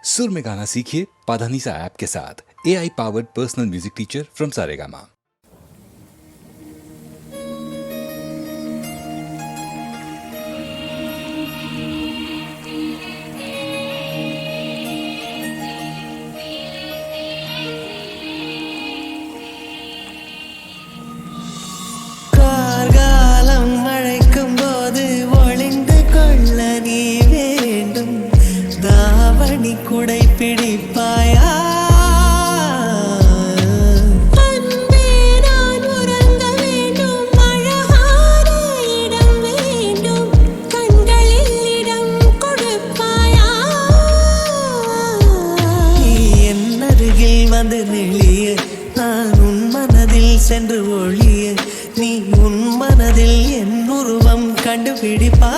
सुर में गाना सीखिए पाधानीसा ऐप के साथ। AI powered personal music teacher from Saregama. குடை பிடிப்பாயா அன்பே நான் உறங்க வேண்டும் அழகான இடம் வேண்டும் கண்களில் இடம் கொடுப்பாயா நீ என் அருகில் வந்து நெளிய நான் உன் மனதில் சென்று ஒளிய நீ உன் மனதில் என் உருவம் கண்டுபிடிப்பா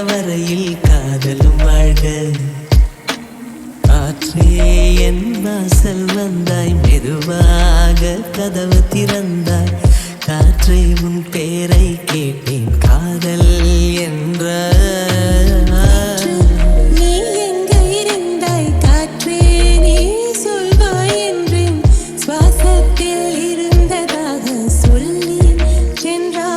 வரையில் காதலும் வாழ்க காற்றே என் வாசல் வந்தாய் மெதுவாக கதவு திறந்தாய் காற்றை உன் பேரை கேட்டேன் காதல் என்ற நீ எங்க இருந்தாய் காற்றே நீ சொல்வாய் என்றேன் சுவாசத்தில் இருந்ததாக சொல்லி சென்றாய்.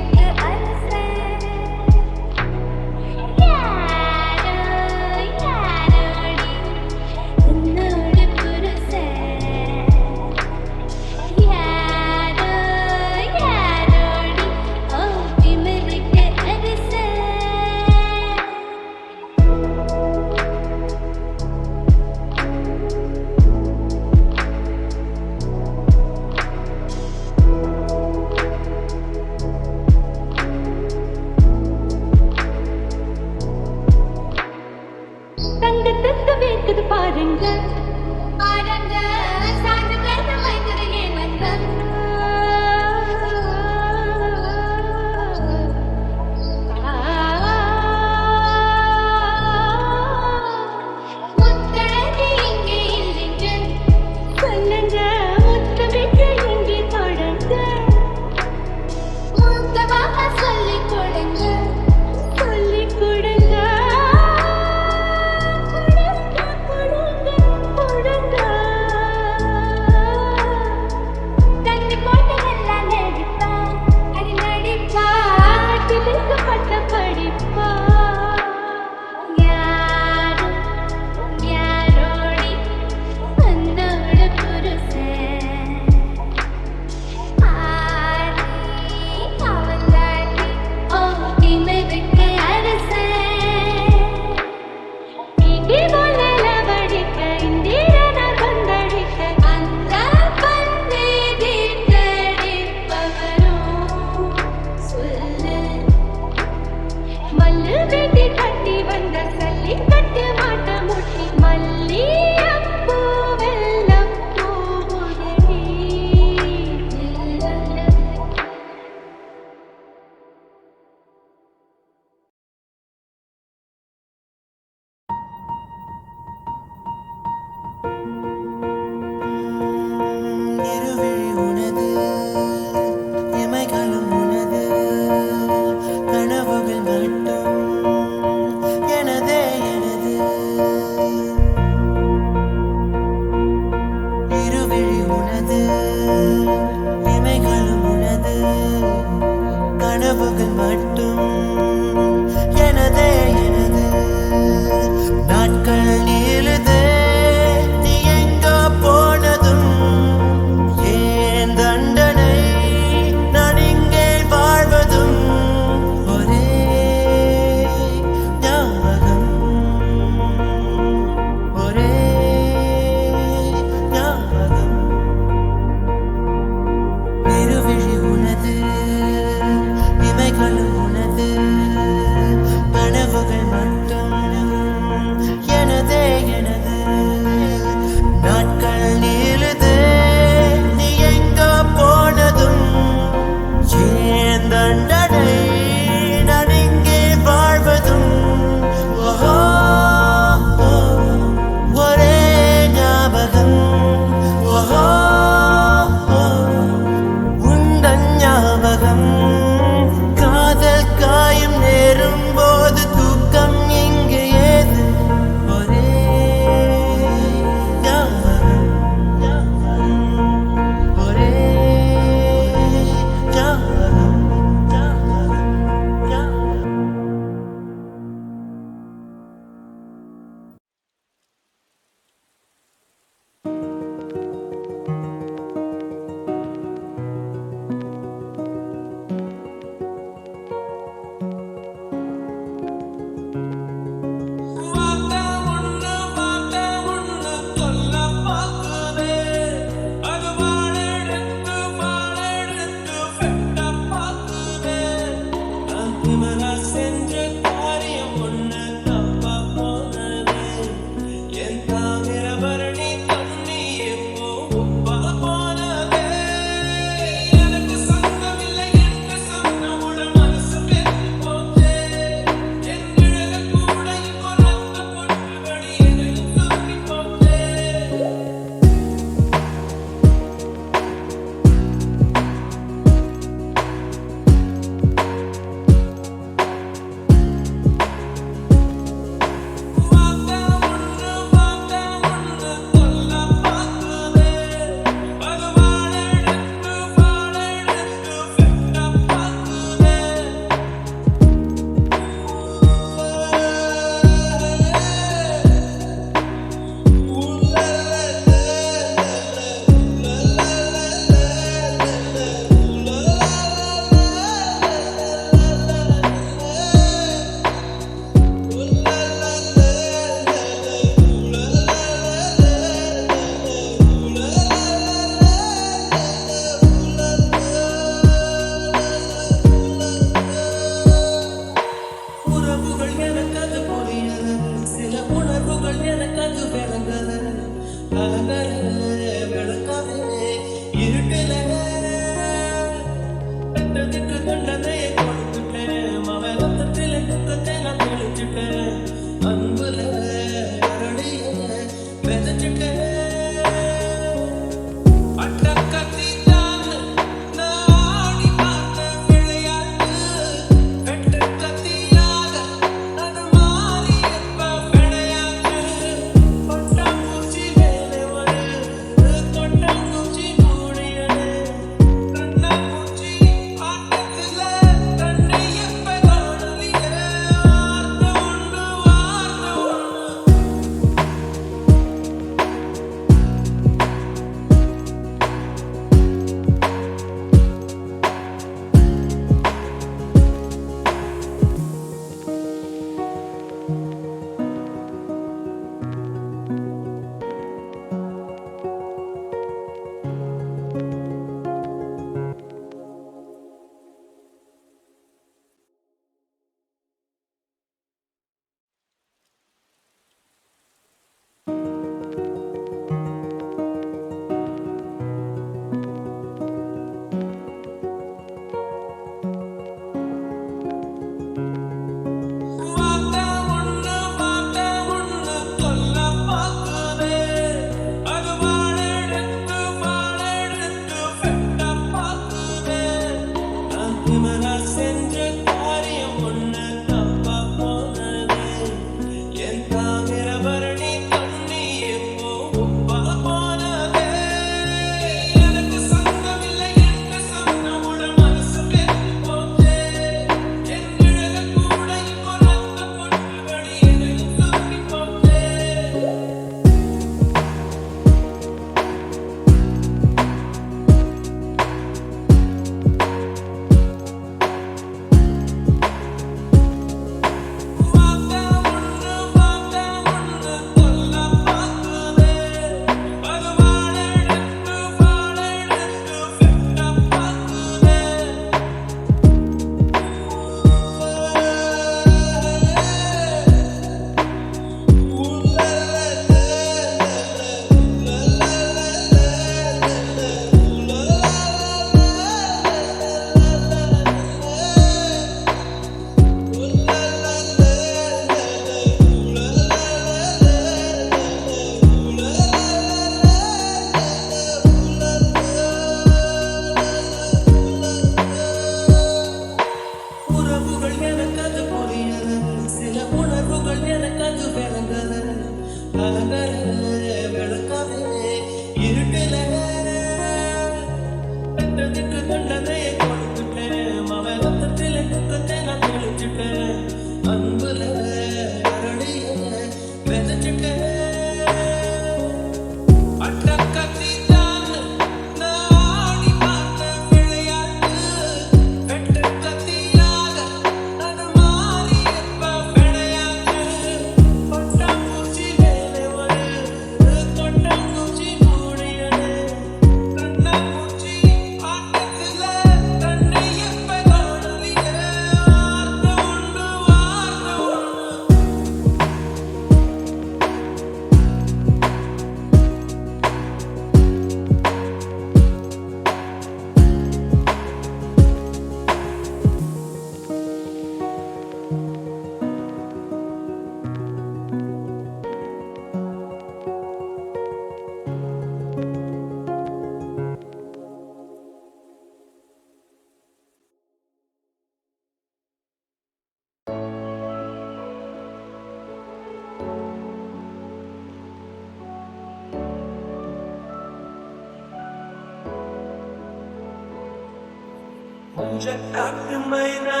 கொஞ்ச காட்டு மைனா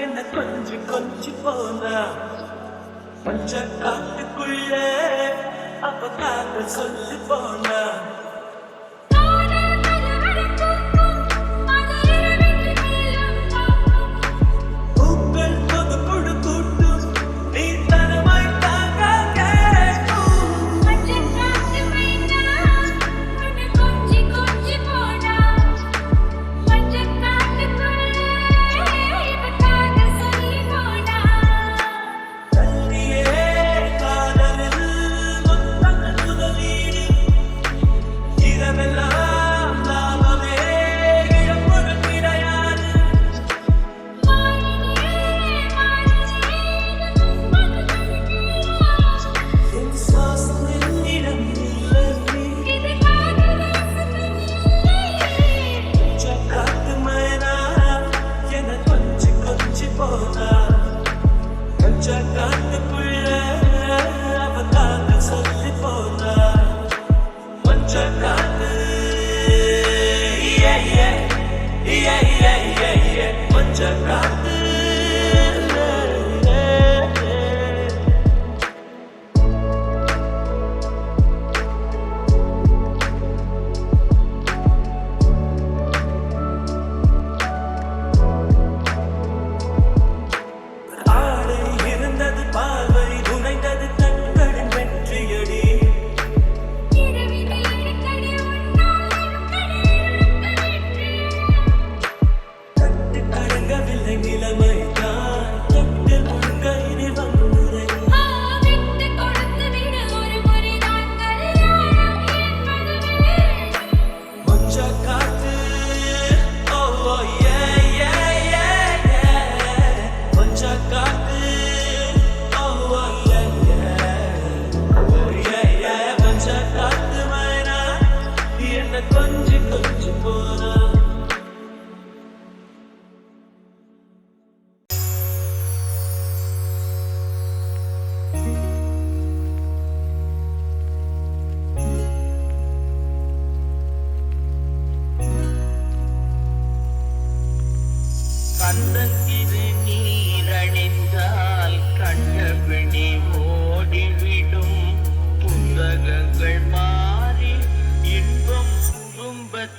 என்ன கொஞ்சி போனா கொஞ்ச காட்டுக்குள்ள அப்ப காட்ட சொல்லி போனா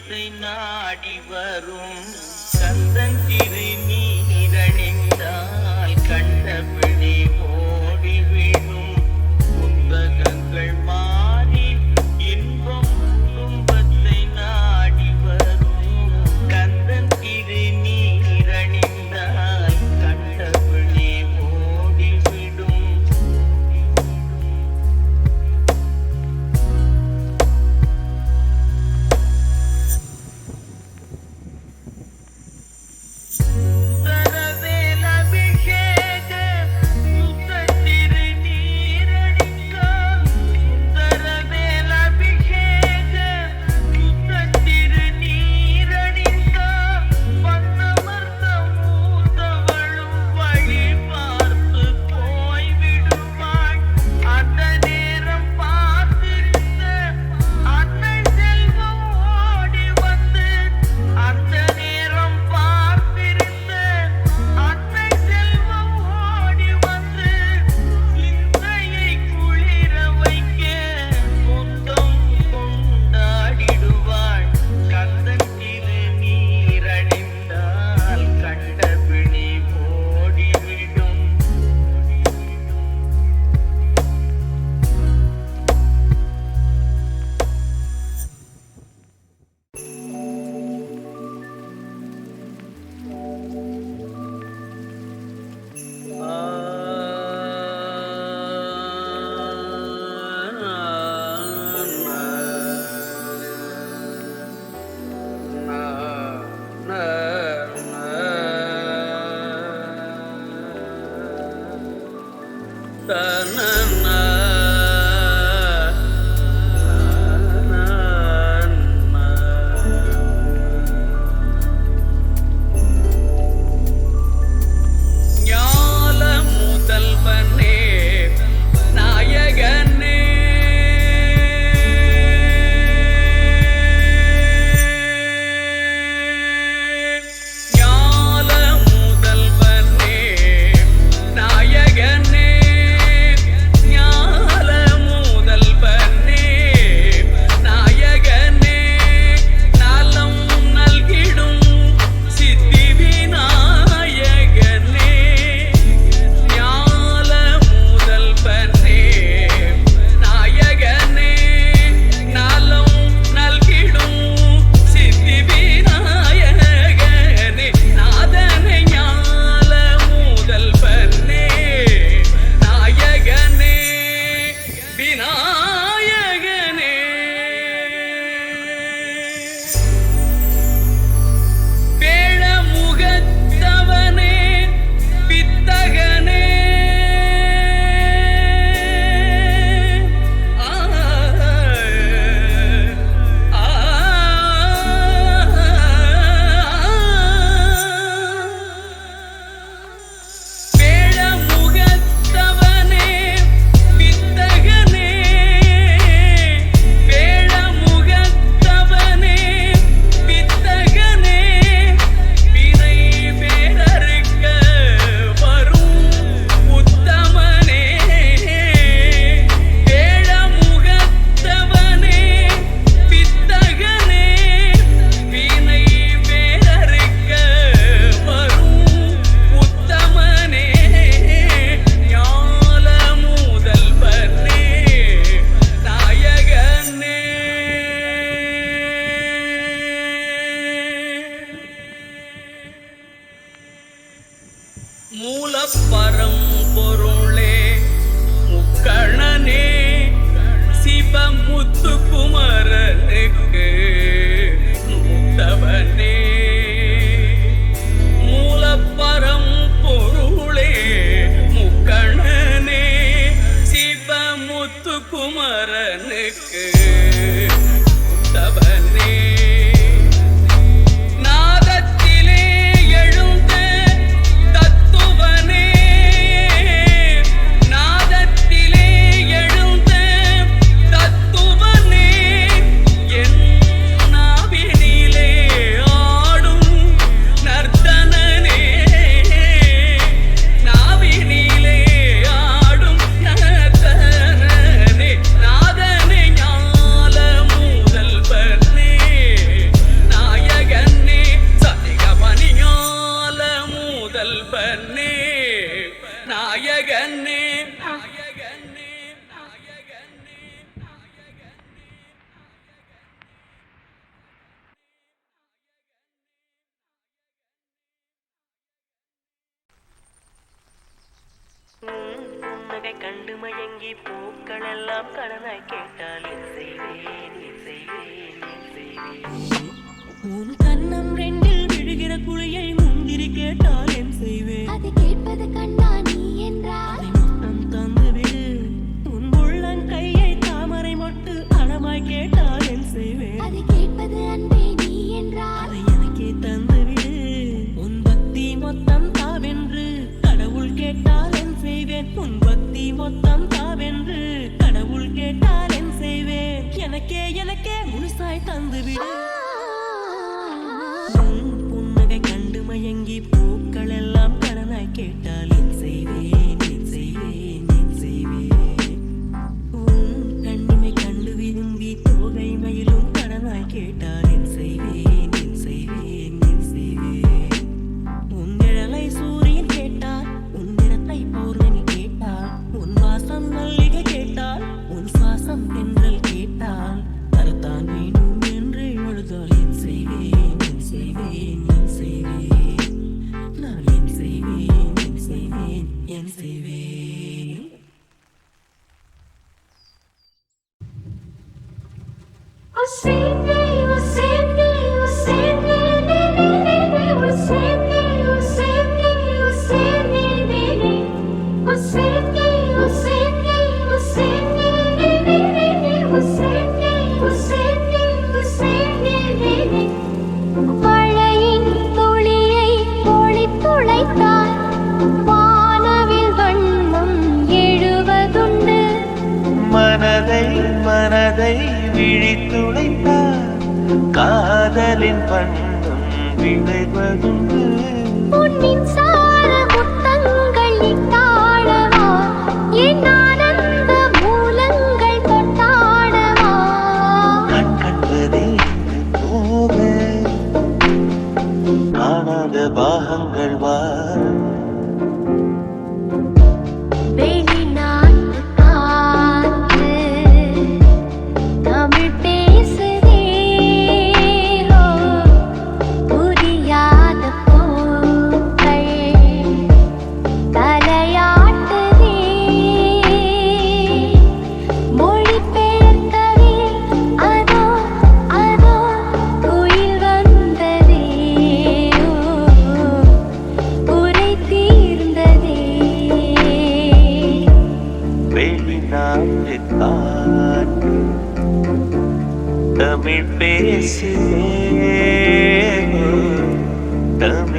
துன்பத்தை நாடி வரும் கந்தன் திருநீரணிந்தால் கண்டபிடி ஓடிவிடும் புத்தகங்கள் மாறி இன்பம் துன்பத்தை நாடி வரும் கந்தன் திருநீரணிந்தால் கண்டபிடி ஓடிவிடும். மூலப்பரம்பொருளே முக்கணனே சிவமுத்துக்குமரனுக்கு முத்தவனே மூலப்பரம்பொருளே முக்கணனே சிவமுத்துக்குமரனுக்கு முத்தவனே ஞால மயங்கி பூக்கள் எல்லாம் கடனாய் கேட்டால் என் செய்வேன் என் செய்வேன் என் செய்வேன். உன் கண்ணம் ரெண்டில் விழுகிற குழியை முந்திரி கேட்டால் என் செய்வேன். அது கேட்பது கண்ணா நீ என்றால் அதை மொத்தம் தந்து விடு. உன் உள்ளங்கையை தாமரை மொட்டு அளமாய் கேட்டால் என் செய்வேன். அது கேட்பது அன்பே நீ என்றால் அதை எனக்கே தந்து விடு. உன் பக்தி மொத்தம் தாவென்று கடவுள் கேட்டால் என் செய்வேன். உன் பக்தி மொத்தம் தாவென்று கடவுள் கேட்டால் என் செய்வேன். எனக்கே எனக்கே முழுசாய் தந்து விடு. உன் புன்னகை கண்டு மயங்கி பூக்கள் எல்லாம் கடனாய் கேட்டால் என் செய்வேன் என் செய்வேன் என் செய்வேன். உன் கண்ணிமை கண்டு விரும்பி தோகை மயிலும் கடனாய் கேட்டால் என் செய்வேன் என் செய்வேன் என் செய்வேன். உன் நிழலை சூரியன் கேட்டால், உன் நிறத்தை பௌர்ணமி கேட்டால், உன் வாசம் மல்லிகை கேட்டால், உன் சுவாசம் தென்றல் கேட்டால், தரத்தான் வேணும் என்று எழுதால் என் செய்வேன் என் செய்வேன் என் செய்வேன். நான் என் செய்வேன் என் செய்வேன் என் செய்வேன். மழையின் துளியை பொழித் துளைத்தால் வானவில் வண்ணம் எழுவதுண்டு. மனதை மனதை விழித்துளைத்தார் காதலின் பண்ணம் விளைவதுண்டு. பொன்னின் சார முத்தங்கள் இட்டாடவா, என் ஆனந்த மூலங்கள் தொட்டாடவா. கண் கண்டதே போக காணாத பாகங்கள் வார. வெளிநாட்டு காற்று தமிழ் பேசுதே, ஓ, புரியாத பூக்கள் தலையாட்டுதே. மொழிபெயர்க்கவே அதோ அதோ குயில் வந்ததே, ஓ, குறை தீர்ந்ததே. வெளிநாட்டு காற்று தமிழ் பேசுதே, தமிழ்